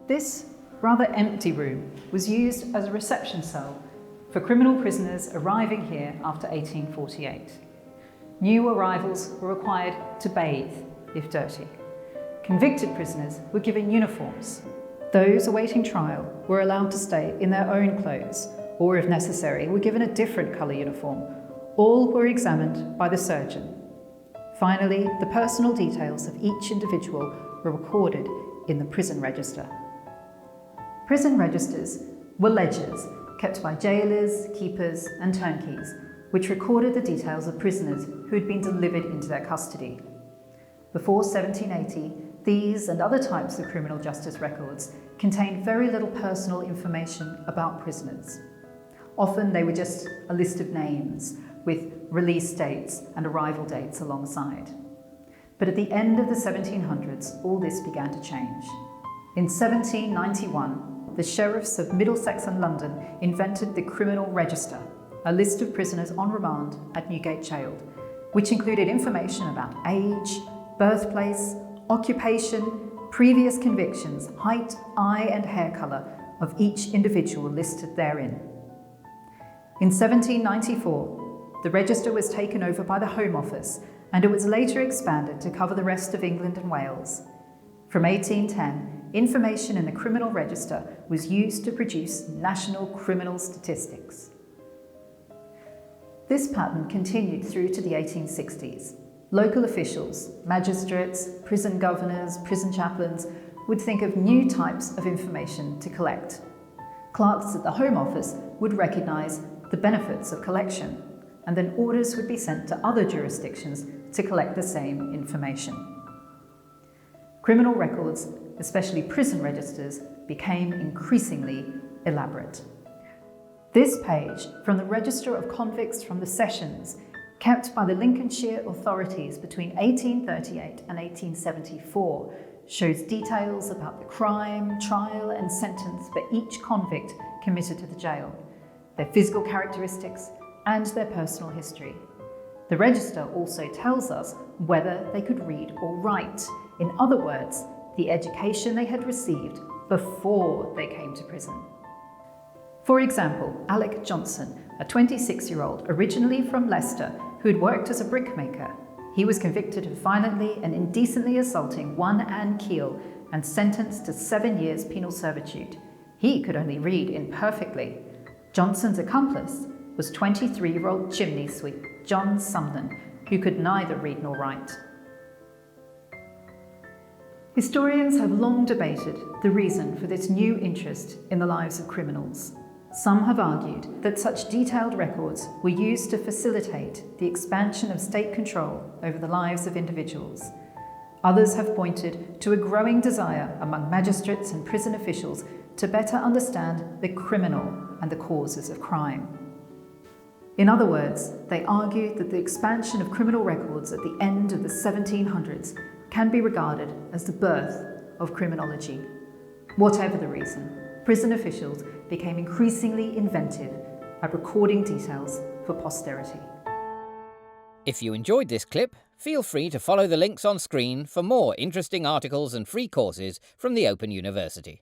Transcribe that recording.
This rather empty room was used as a reception cell for criminal prisoners arriving here after 1848. New arrivals were required to bathe, if dirty. Convicted prisoners were given uniforms. Those awaiting trial were allowed to stay in their own clothes, or if necessary, were given a different colour uniform. All were examined by the surgeon. Finally, the personal details of each individual were recorded in the prison register. Prison registers were ledgers kept by jailers, keepers and turnkeys, which recorded the details of prisoners who had been delivered into their custody. Before 1780, these and other types of criminal justice records contained very little personal information about prisoners. Often they were just a list of names with release dates and arrival dates alongside. But at the end of the 1700s, all this began to change. In 1791, the sheriffs of Middlesex and London invented the Criminal Register, a list of prisoners on remand at Newgate Gaol, which included information about age, birthplace, occupation, previous convictions, height, eye and hair colour of each individual listed therein. In 1794, the register was taken over by the Home Office, and it was later expanded to cover the rest of England and Wales. From 1810, information in the Criminal Register was used to produce national criminal statistics. This pattern continued through to the 1860s. Local officials, magistrates, prison governors, prison chaplains would think of new types of information to collect. Clerks at the Home Office would recognise the benefits of collection, and then orders would be sent to other jurisdictions to collect the same information. Criminal records, especially prison registers, became increasingly elaborate. This page from the Register of Convicts from the Sessions, kept by the Lincolnshire authorities between 1838 and 1874, shows details about the crime, trial and sentence for each convict committed to the jail, their physical characteristics and their personal history. The register also tells us whether they could read or write. In other words, the education they had received before they came to prison. For example, Alec Johnson, a 26-year-old originally from Leicester who had worked as a brickmaker. He was convicted of violently and indecently assaulting one Anne Keel and sentenced to 7 years penal servitude. He could only read imperfectly. Johnson's accomplice was 23-year-old chimney sweep John Sumner, who could neither read nor write. Historians have long debated the reason for this new interest in the lives of criminals. Some have argued that such detailed records were used to facilitate the expansion of state control over the lives of individuals. Others have pointed to a growing desire among magistrates and prison officials to better understand the criminal and the causes of crime. In other words, they argued that the expansion of criminal records at the end of the 1700s can be regarded as the birth of criminology. Whatever the reason, prison officials became increasingly inventive at recording details for posterity. If you enjoyed this clip, feel free to follow the links on screen for more interesting articles and free courses from the Open University.